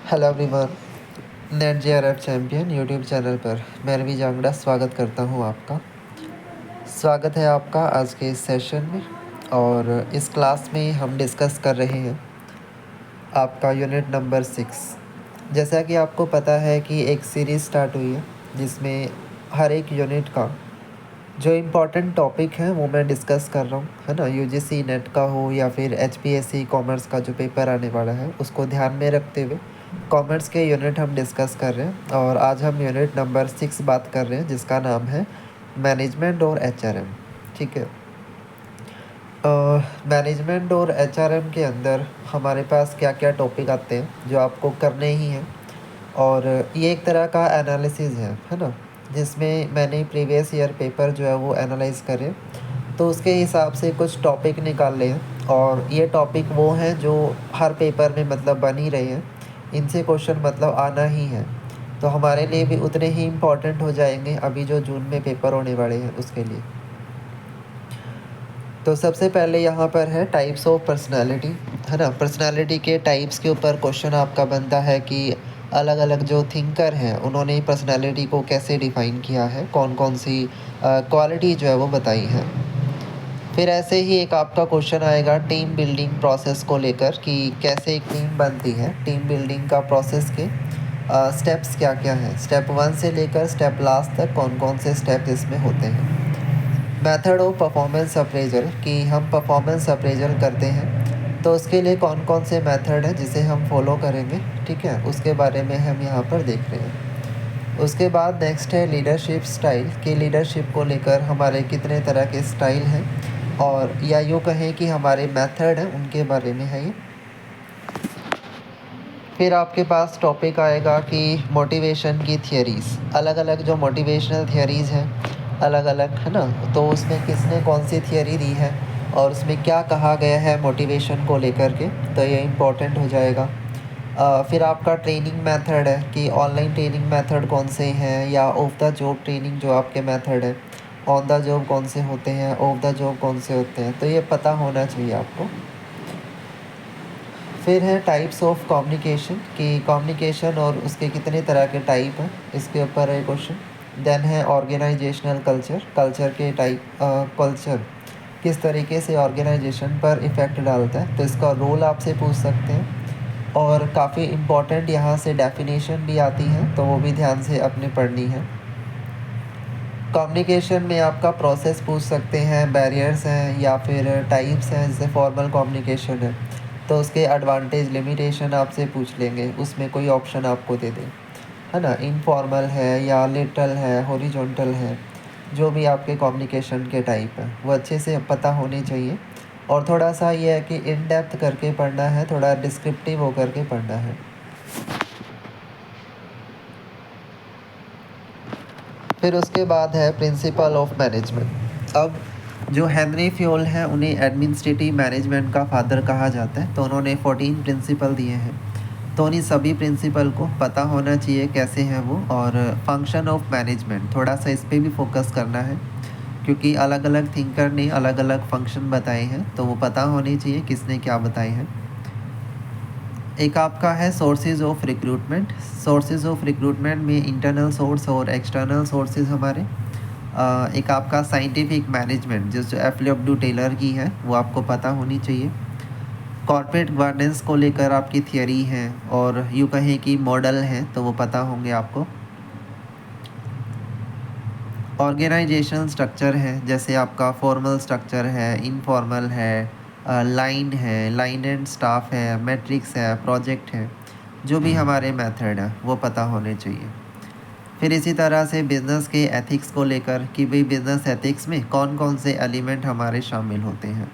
Hello everyone, net JRF champion YouTube channel पर मैं रवि जांगड़ा स्वागत करता हूं आपका। स्वागत है आपका आज के इस सेशन में। और इस क्लास में हम डिस्कस कर रहे हैं आपका यूनिट नंबर 6। जैसा कि आपको पता है कि एक सीरीज़ स्टार्ट हुई है जिसमें हर एक यूनिट का जो इम्पोर्टेंट टॉपिक है वो मैं डिस्कस कर रहा हूँ, है ना। यूजीसी नेट का हो या फिर एचपीएससी कॉमर्स का जो पेपर आने वाला है उसको ध्यान में रखते हुए कॉमर्स के यूनिट हम डिस्कस कर रहे हैं। और आज हम यूनिट नंबर 6 बात कर रहे हैं जिसका नाम है मैनेजमेंट और एचआरएम। ठीक है। मैनेजमेंट और एचआरएम के अंदर हमारे पास क्या क्या टॉपिक आते हैं जो आपको करने ही हैं। और ये एक तरह का एनालिसिस है ना, जिसमें मैंने प्रीवियस ईयर पेपर जो है वो एनालाइज करे तो उसके हिसाब से कुछ टॉपिक निकाल लिए हैं। और ये टॉपिक वो हैं जो हर पेपर में मतलब बन ही रहे हैं, इनसे क्वेश्चन मतलब आना ही है, तो हमारे लिए भी उतने ही इम्पोर्टेंट हो जाएंगे अभी जो जून में पेपर होने वाले हैं उसके लिए। तो सबसे पहले यहाँ पर है टाइप्स ऑफ पर्सनालिटी, है ना। पर्सनालिटी के टाइप्स के ऊपर क्वेश्चन आपका बनता है कि अलग अलग जो थिंकर हैं उन्होंने पर्सनालिटी को कैसे डिफ़ाइन किया है, कौन कौन सी क्वालिटी जो है वो बताई है। फिर ऐसे ही एक आपका क्वेश्चन आएगा टीम बिल्डिंग प्रोसेस को लेकर कि कैसे एक टीम बनती है, टीम बिल्डिंग का प्रोसेस के स्टेप्स क्या क्या हैं, स्टेप 1 से लेकर स्टेप लास्ट तक कौन कौन से स्टेप इसमें होते हैं। मेथड ऑफ परफॉर्मेंस अप्रेजल कि हम परफॉर्मेंस अप्रेजल करते हैं तो उसके लिए कौन कौन से मेथड हैं जिसे हम फॉलो करेंगे, ठीक है, उसके बारे में हम यहाँ पर देख रहे हैं। उसके बाद नेक्स्ट है लीडरशिप स्टाइल कि लीडरशिप को लेकर हमारे कितने तरह के स्टाइल हैं, और या यूँ कहें कि हमारे मेथड हैं उनके बारे में है ये। फिर आपके पास टॉपिक आएगा कि मोटिवेशन की थियरीज़, अलग अलग जो मोटिवेशनल थियरीज़ हैं अलग अलग, है ना, तो उसमें किसने कौन सी थियरी दी है और उसमें क्या कहा गया है मोटिवेशन को लेकर के, तो ये इम्पोर्टेंट हो जाएगा। फिर आपका ट्रेनिंग मेथड है कि ऑनलाइन ट्रेनिंग मेथड कौन से हैं या ऑफ द जॉब ट्रेनिंग जो आपके मेथड है, ऑन द जॉब कौन से होते हैं, ऑफ द जॉब कौन से होते हैं, तो ये पता होना चाहिए आपको। फिर है टाइप्स ऑफ कम्युनिकेशन कि कम्युनिकेशन और उसके कितने तरह के टाइप हैं, इसके ऊपर है क्वेश्चन। देन है ऑर्गेनाइजेशनल कल्चर, कल्चर के टाइप, कल्चर किस तरीके से ऑर्गेनाइजेशन पर इफ़ेक्ट डालता है, तो इसका रोल आपसे पूछ सकते हैं। और काफ़ी इम्पॉर्टेंट यहाँ से डेफिनेशन भी आती है तो वो भी ध्यान से अपने पढ़नी है। कम्युनिकेशन में आपका प्रोसेस पूछ सकते हैं, बैरियर्स हैं या फिर टाइप्स हैं, जैसे फॉर्मल कम्युनिकेशन है तो उसके एडवांटेज लिमिटेशन आपसे पूछ लेंगे, उसमें कोई ऑप्शन आपको दे दें, है ना। इनफॉर्मल है या लिटल है, हॉरिजॉन्टल है, जो भी आपके कम्युनिकेशन के टाइप हैं वो अच्छे से पता होनी चाहिए। और थोड़ा सा ये है कि इन डेप्थ करके पढ़ना है, थोड़ा डिस्क्रिप्टिव होकर के पढ़ना है। फिर उसके बाद है प्रिंसिपल ऑफ मैनेजमेंट। अब जो हेनरी फ्योल हैं उन्हें एडमिनिस्ट्रेटिव मैनेजमेंट का फादर कहा जाता है, तो उन्होंने 14 प्रिंसिपल दिए हैं, तो उन्हीं सभी प्रिंसिपल को पता होना चाहिए कैसे हैं वो। और फंक्शन ऑफ मैनेजमेंट थोड़ा सा इस पर भी फोकस करना है क्योंकि अलग अलग थिंकर ने अलग अलग फंक्शन बताए हैं, तो वो पता होनी चाहिए किसने क्या बताए हैं। एक आपका है sources of recruitment. Sources of recruitment में इंटरनल सोर्स और एक्सटर्नल सोर्सेज हमारे। एक आपका साइंटिफिक मैनेजमेंट जो एफ.डब्ल्यू. टेलर की है वो आपको पता होनी चाहिए। कॉर्पोरेट गवर्नेंस को लेकर आपकी थियरी है और यूँ कहें कि मॉडल हैं तो वो पता होंगे आपको। ऑर्गेनाइजेशन स्ट्रक्चर है, जैसे आपका फॉर्मल स्ट्रक्चर है, इनफॉर्मल है, लाइन है, लाइन एंड स्टाफ है, मैट्रिक्स है, प्रोजेक्ट है, जो भी हमारे मेथड हैं वो पता होने चाहिए। फिर इसी तरह से बिज़नेस के एथिक्स को लेकर कि भाई बिज़नेस एथिक्स में कौन कौन से एलिमेंट हमारे शामिल होते हैं।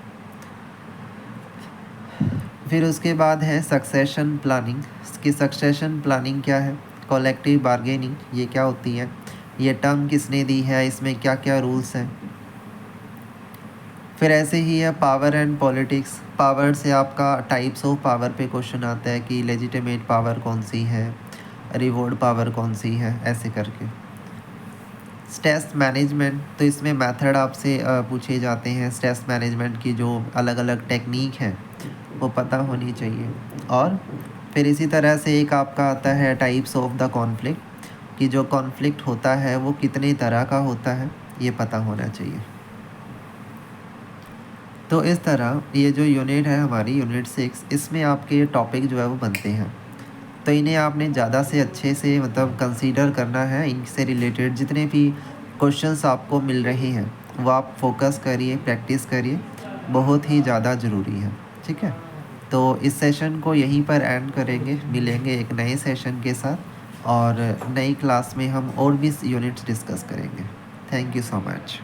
फिर उसके बाद है सक्सेशन प्लानिंग कि सक्सेशन प्लानिंग क्या है, कलेक्टिव बार्गेनिंग ये क्या होती है, ये टर्म किसने दी है, इसमें क्या क्या रूल्स हैं। फिर ऐसे ही है पावर एंड पॉलिटिक्स। पावर से आपका टाइप्स ऑफ पावर पे क्वेश्चन आता है कि लेजिटिमेट पावर कौन सी है, रिवॉर्ड पावर कौन सी है, ऐसे करके। स्ट्रेस मैनेजमेंट, तो इसमें मेथड आपसे पूछे जाते हैं, स्ट्रेस मैनेजमेंट की जो अलग अलग टेक्निक हैं वो पता होनी चाहिए। और फिर इसी तरह से एक आपका आता है टाइप्स ऑफ द कॉन्फ्लिक्ट, कि जो कॉन्फ्लिक्ट होता है वो कितने तरह का होता है, ये पता होना चाहिए। तो इस तरह ये जो यूनिट है हमारी यूनिट 6, इसमें आपके ये टॉपिक जो है वो बनते हैं। तो इन्हें आपने ज़्यादा से अच्छे से मतलब कंसीडर करना है। इनसे रिलेटेड जितने भी क्वेश्चंस आपको मिल रहे हैं वो आप फोकस करिए, प्रैक्टिस करिए, बहुत ही ज़्यादा ज़रूरी है। ठीक है, तो इस सेशन को यहीं पर एंड करेंगे, मिलेंगे एक नए सेशन के साथ और नई क्लास में हम और भी यूनिट्स डिस्कस करेंगे। Thank you so much.